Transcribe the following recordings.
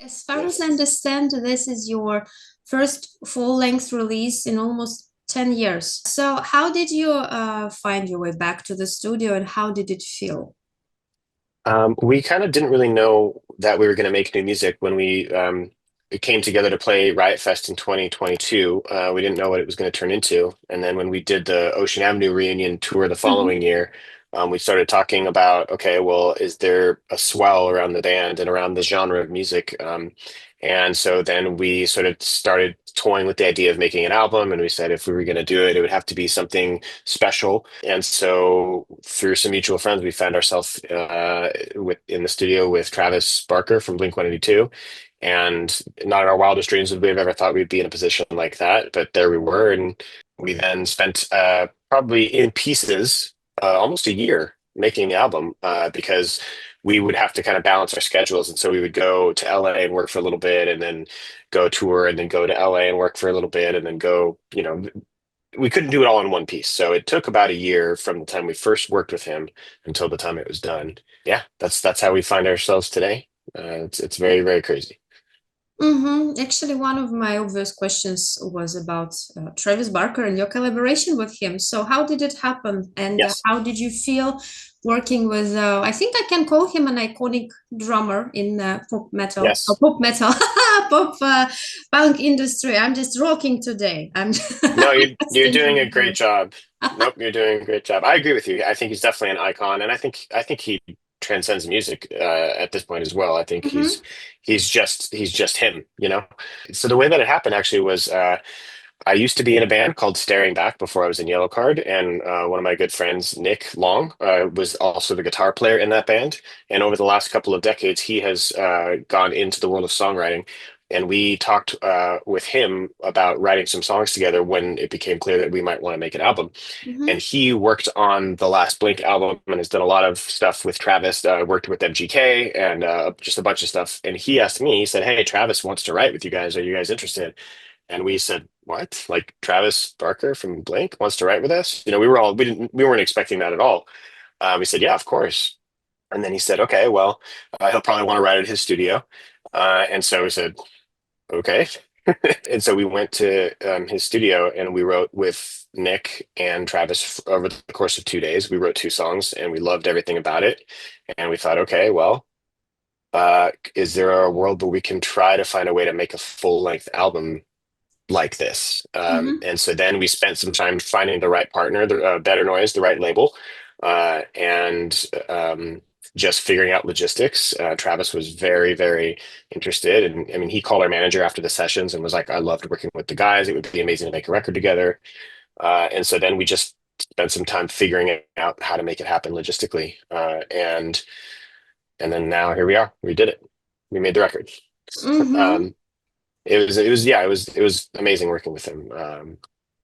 As far as I Yes. understand, this is your first full-length release in almost 10 years. So, how did you find your way back to the studio and how did it feel? We kind of didn't really know that we were going to make new music when we came together to play Riot Fest in 2022. We didn't know what it was going to turn into. And then when we did the Ocean Avenue reunion tour the following Mhm. year, we started talking about, okay, well, is there a swell around the band and around the genre of music? And so then we sort of started toying with the idea of making an album. And we said if we were going to do it, it would have to be something special. And so through some mutual friends, we found ourselves in the studio with Travis Barker from Blink 182. And not in our wildest dreams would we have ever thought we'd be in a position like that. But there we were. And we then spent probably in pieces almost a year making the album because we would have to kind of balance our schedules. And so we would go to LA and work for a little bit and then go tour and then go to LA and work for a little bit and then go, we couldn't do it all in one piece. So it took about a year from the time we first worked with him until the time it was done. Yeah, that's how we find ourselves today. It's very, very crazy. Actually, one of my obvious questions was about Travis Barker and your collaboration with him. So, how did it happen, and Yes. how did you feel working with? I think I can call him an iconic drummer in Yes. pop metal, pop punk industry. I'm just rocking today. I'm No, just you're doing a thinking great about job. Nope, you're doing a great job. I agree with you. I think he's definitely an icon, and I think he transcends music at this point as well. I think it. Hmm. he's just him, you know. So the way that it happened actually was I used to be in a band called Staring Back before I was in Yellowcard, and one of my good friends, Nick Long, was also the guitar player in that band. And over the last couple of decades, he has gone into the world of songwriting. And we talked with him about writing some songs together when it became clear that we might want to make an album. And Hmm. he worked on the last Blink album and has done a lot of stuff with Travis, worked with MGK and just a bunch of stuff. And he asked me, he said, "Hey, Travis wants to write with you guys. Are you guys interested?" And we said, "What? Like Travis Barker from Blink wants to write with us?" We weren't expecting that at all. We said, "Yeah, of course." And then he said, "Okay, well, he'll probably want to write at his studio." And so we said, "Okay." And so we went to his studio and we wrote with Nick and Travis over the course of 2 days. We wrote two songs and we loved everything about it. And we thought, okay, well, is there a world where we can try to find a way to make a full length album like this? Hmm. And so then we spent some time finding the right partner, the Better Noise, the right label, and just figuring out logistics. Travis was very, very interested. And I mean, he called our manager after the sessions and was like, "I loved working with the guys. It would be amazing to make a record together." And so then we just spent some time figuring out how to make it happen logistically. And then now here we are. We did it. We made the record. Hmm. Um, it was amazing working with him,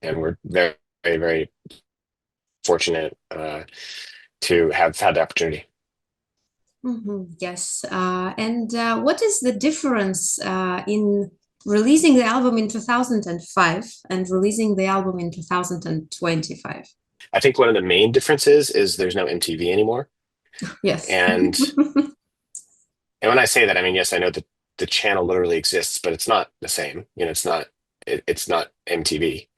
and we're very, very, very fortunate to have had the opportunity. Yes. And what is the difference in releasing the album in 2005 and releasing the album in 2025? I think one of the main differences is there's no MTV anymore, Yes. and when I say that, I mean yes, I know that the channel literally exists, but it's not the same. It's not MTV.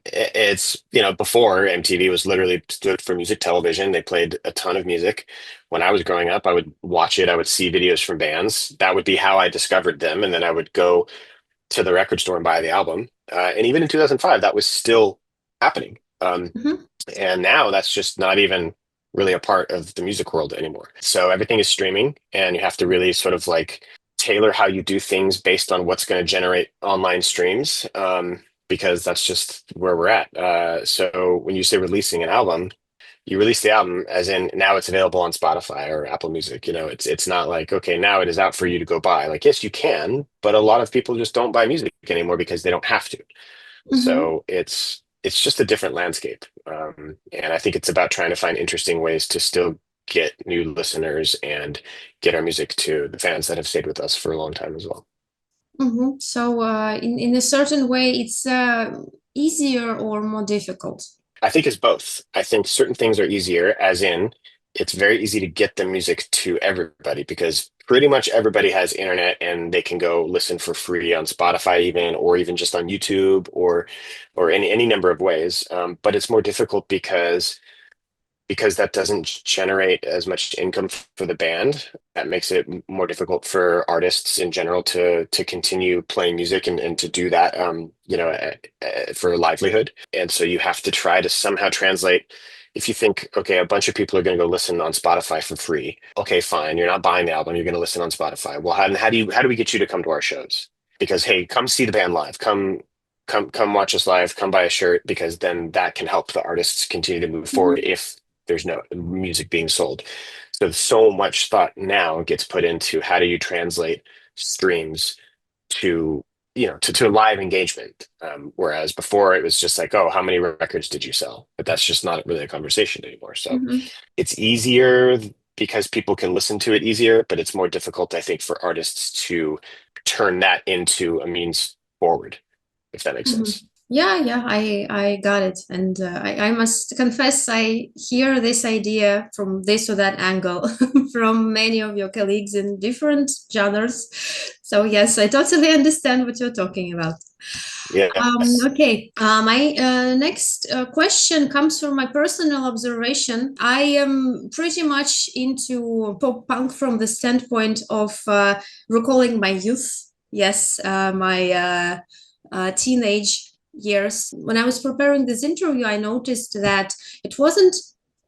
It's before MTV was literally stood for music television. They played a ton of music. When I was growing up, I would watch it. I would see videos from bands. That would be how I discovered them, and then I would go to the record store and buy the album. And even in 2005, that was still happening. Mhm. And now that's just not even really a part of the music world anymore. So everything is streaming, and you have to really sort of like tailor how you do things based on what's going to generate online streams, because that's just where we're at. So when you say releasing an album, you release the album as in now it's available on Spotify or Apple Music. It's not like, okay, now it is out for you to go buy. Like, yes, you can, but a lot of people just don't buy music anymore because they don't have to. Mhm. So it's just a different landscape, and I think it's about trying to find interesting ways to still get new listeners and get our music to the fans that have stayed with us for a long time as well. So, in a certain way, it's easier or more difficult. I think it's both. I think certain things are easier, as in it's very easy to get the music to everybody because pretty much everybody has internet and they can go listen for free on Spotify even, or even just on YouTube, or any number of ways. But it's more difficult because that doesn't generate as much income for the band. That makes it more difficult for artists in general to continue playing music and to do that, for a livelihood. And so you have to try to somehow translate. If you think, okay, a bunch of people are going to go listen on Spotify for free. Okay, fine. You're not buying the album. You're going to listen on Spotify. Well, how do we get you to come to our shows? Because hey, come see the band live. Come watch us live. Come buy a shirt because then that can help the artists continue to move forward Mhm. if there's no music being sold. So much thought now gets put into how do you translate streams to to live engagement. Whereas before it was just like, oh, how many records did you sell? But that's just not really a conversation anymore. So Mhm. it's easier because people can listen to it easier, but it's more difficult, I think, for artists to turn that into a means forward, if that makes Mhm. sense. Yeah, yeah, I got it. And I must confess, I hear this idea from this or that angle from many of your colleagues in different genres. So yes, I totally understand what you're talking about. Yes. Okay, my next question comes from my personal observation. I am pretty much into pop punk from the standpoint of recalling my youth. Yes, my teenage years. When I was preparing this interview, I noticed that it wasn't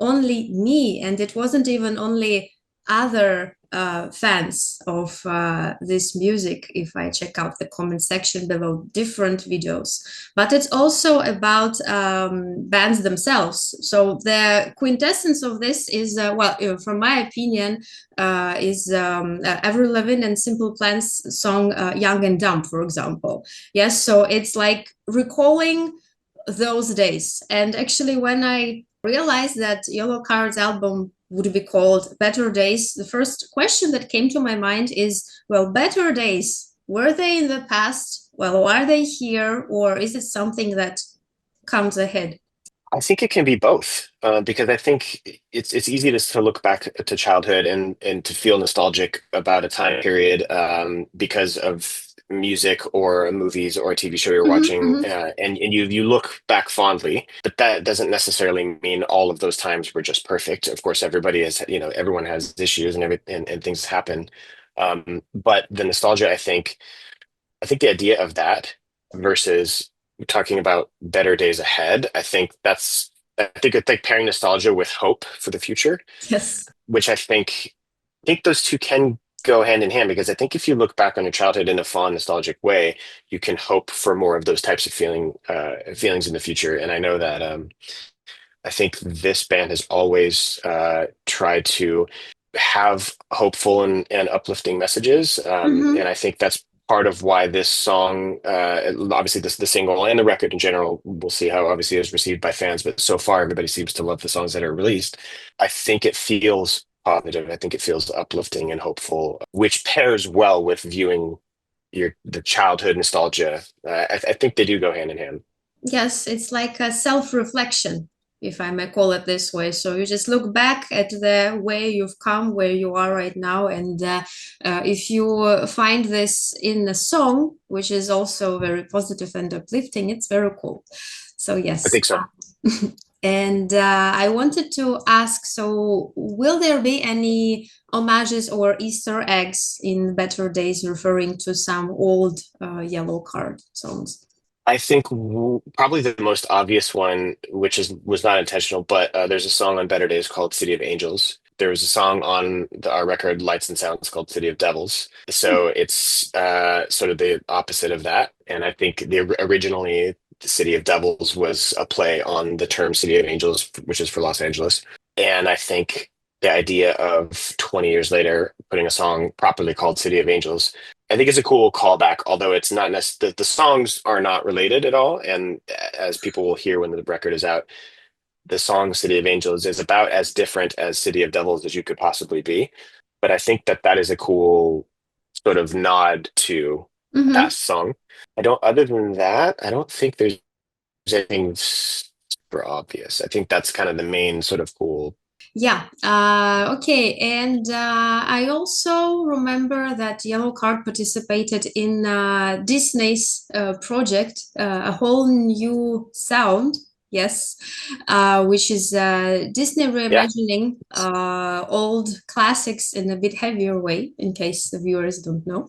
only me, and it wasn't even only other fans of this music if I check out the comment section below different videos, but it's also about bands themselves. So the quintessence of this is from my opinion, is Avril Lavigne and Simple Plan's song Young and Dumb, for example. Yes, so it's like recalling those days. And actually, when I realized that Yellowcard's album would be called Better Days, the first question that came to my mind is, well, better days, were they in the past? Well, are they here? Or is it something that comes ahead? I think it can be both, because I think it's easy to look back to childhood and to feel nostalgic about a time period, because of music or movies or a TV show you're Mm-hmm, watching, mm-hmm. and you look back fondly, but that doesn't necessarily mean all of those times were just perfect. Of course, everybody has, everyone has issues and things happen, but the nostalgia, I think the idea of that versus talking about better days ahead, I think it's like pairing nostalgia with hope for the future, Yes. which I think those two can go hand in hand because I think if you look back on your childhood in a fond, nostalgic way, you can hope for more of those types of feelings in the future. And I know that I think this band has always tried to have hopeful and uplifting messages. Mm-hmm. And I think that's part of why this song, obviously the single and the record in general, we'll see how obviously it was received by fans, but so far everybody seems to love the songs that are released. I think it feels positive. I think it feels uplifting and hopeful, which pairs well with viewing the childhood nostalgia. I think they do go hand in hand. Yes, it's like a self-reflection, if I may call it this way. So you just look back at the way you've come, where you are right now, and if you find this in a song, which is also very positive and uplifting, it's very cool. So I yes. think so. And I wanted to ask, so will there be any homages or Easter eggs in Better Days referring to some old Yellowcard songs? I think probably the most obvious one, which was not intentional, but there's a song on Better Days called "City of Angels." There was a song on our record "Lights and Sounds" called "City of Devils." So it's sort of the opposite of that. And I think originally the "City of Devils" was a play on the term "City of Angels," which is for Los Angeles. And I think the idea of 20 years later putting a song properly called "City of Angels," I think it's a cool callback, although it's not necessarily the songs are not related at all. And as people will hear when the record is out, the song City of Angels is about as different as City of Devils as you could possibly be. But I think that is a cool sort of nod to a Mm-hmm. past song. Other than that, I don't think there's anything super obvious. I think that's kind of the main sort of cool. Yeah. Okay. And I also remember that Yellowcard participated in Disney's project, A Whole New Sound. Yes, which is Disney Yeah, reimagining old classics in a bit heavier way, in case the viewers don't know.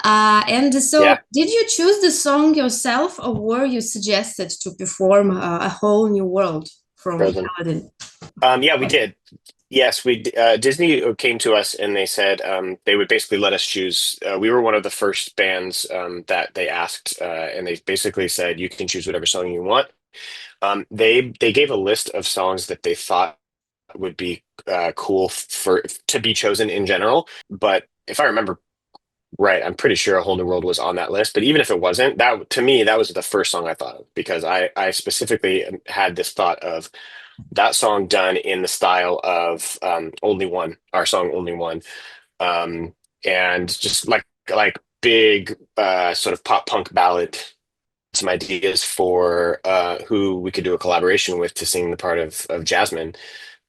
And so, yeah, did you choose the song yourself, or were you suggested to perform A Whole New World from Frozen. Aladdin? Yeah, we did. Yes, Disney came to us and they said they would basically let us choose. We were one of the first bands that they asked, and they basically said you can choose whatever song you want. They gave a list of songs that they thought would be cool for to be chosen in general. But if I remember right, I'm pretty sure A Whole New World was on that list. But even if it wasn't, that to me that was the first song I thought of because I specifically had this thought of that song done in the style of Only One, our song Only One, um, and just like big sort of pop punk ballad. Some ideas for who we could do a collaboration with to sing the part of Jasmine,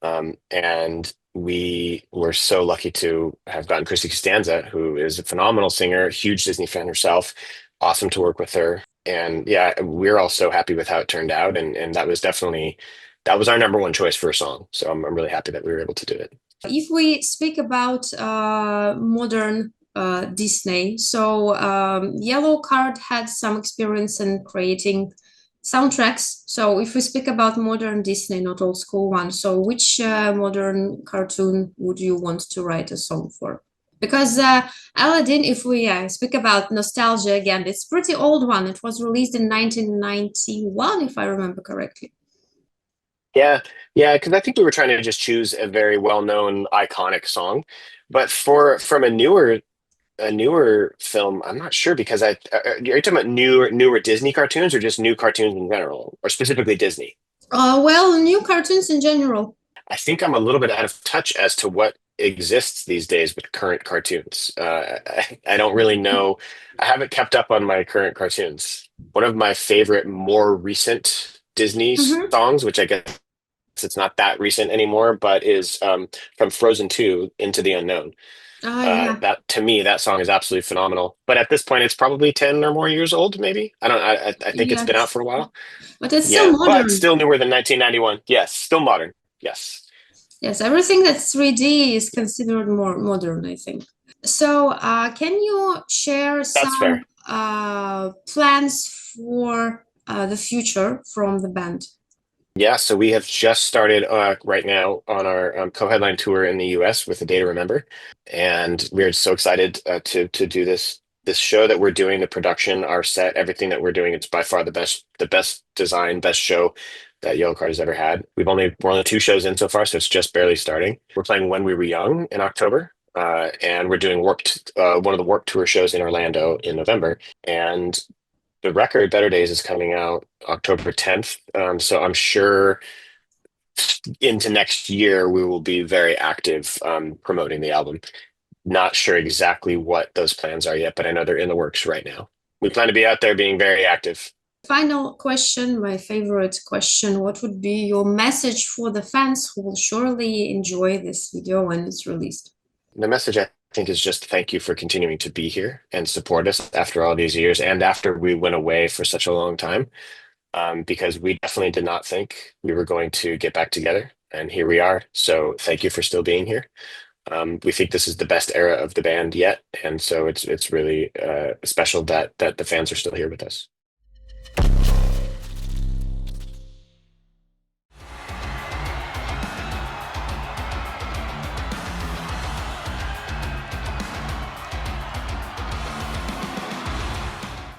and we were so lucky to have gotten Chrissy Costanza, who is a phenomenal singer, huge Disney fan herself. Awesome to work with her. And yeah, we're all so happy with how it turned out. And that was definitely that was our number one choice for a song. So I'm really happy that we were able to do it. If we speak about modern Disney, so Yellow Card had some experience in creating soundtracks. So if we speak about modern Disney, not old school one, so which modern cartoon would you want to write a song for? Because Aladdin, if we speak about nostalgia again, it's pretty old one. It was released in 1991, if I remember correctly. Yeah, yeah, because I think we were trying to just choose a very well-known, iconic song. But for from a newer film, I'm not sure because are you talking about newer Disney cartoons or just new cartoons in general, or specifically Disney? Well, new cartoons in general. I think I'm a little bit out of touch as to what exists these days with current cartoons. I don't really know. I haven't kept up on my current cartoons. One of my favorite, more recent Disney Mhm. songs, which I guess it's not that recent anymore, but is from Frozen 2 Into the Unknown. Yeah, That to me, that song is absolutely phenomenal. But at this point, it's probably 10 or more years old, maybe. I don't. I think it's been out yes. for a while. But it's still Yeah, but modern. still newer than 1991. Yes, still modern. Yes, Yes, everything that's 3D is considered more modern, I think. So, can you share that's some fair. plans for the future from the band? Yeah, so we have just started right now on our co-headline tour in the U.S. with A Day to Remember, and we're so excited to do this show that we're doing, the production, our set, everything that we're doing. It's by far the best design, best show that Yellowcard has ever had. We're only two shows in so far, so it's just barely starting. We're playing When We Were Young in October, and we're doing one of the Warped Tour shows in Orlando in November, and the record Better Days is coming out October 10th. So I'm sure into next year we will be very active promoting the album. Not sure exactly what those plans are yet, but I know they're in the works right now. We plan to be out there being very active. Final question, my favorite question. What would be your message for the fans who will surely enjoy this video when it's released? The message I think is just thank you for continuing to be here and support us after all these years and after we went away for such a long time. Because we definitely did not think we were going to get back together, and here we are. So thank you for still being here. We think this is the best era of the band yet, and so it's really special that the fans are still here with us.